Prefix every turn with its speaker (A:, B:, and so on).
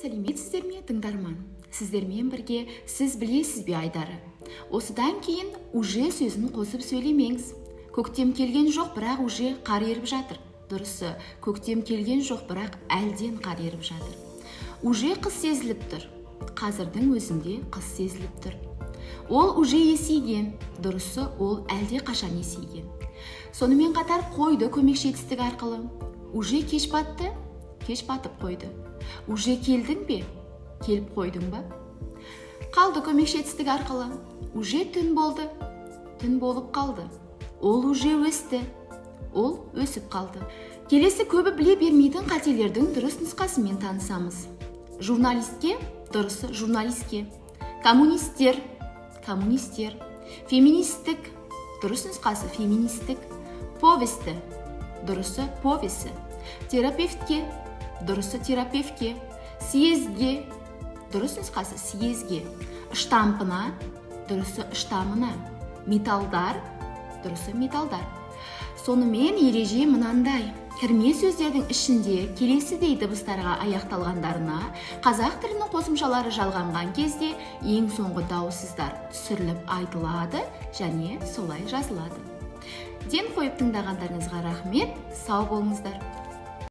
A: Сәлеметсіздер ме, тыңдарман? Сіздермен бірге сіз білесіз бе айдары. Осыдан кейін уже сөзін қосып сөйлемеңіз. Көктем келген жоқ, бірақ уже қар еріп жатыр. Дұрысы, көктем келген жоқ, бірақ әлден қар еріп жатыр. Уже қыс сезіліп тұр. Қазірдің өзінде қыс сезіліп тұр. Ол уже есейген. Дұрысы, ол әлде қашан есейген. Сонымен қатар қойды көмекші етістік арқылы. Уже кеш батты, кеш батып қойды. Уже келдің бе? Келіп қойдың ба? Қалды көмекші етістік арқылы. Уже түн болды, түн болып қалды. Ол уже өсті, ол өсіп қалды. Келесі көбі біле бермейтін қателердің дұрыс нұсқасымен танысамыз. Журналистке, дұрысы журналистке. Коммунистер, коммунистер. Феминистік, дұрыс нұсқасы феминистік. Повесті, дұрысы повесі. Терапевтке, дұрысы терапевтке. Съезге, дұрыс нұсқасы съезге. Штампына, дұрысы штамына. Металдар, дұрысы металдар. Сонымен ереже мынандай: кірме сөздердің ішінде келесідей дыбыстарға аяқталғандарына қазақ тілінің қосымшалары жалғанған кезде ең соңғы дауыссыздар түсіріліп айтылады және солай жазылады. Ден қойып тыңдағандарыңызға рахмет, сау болыңыздар.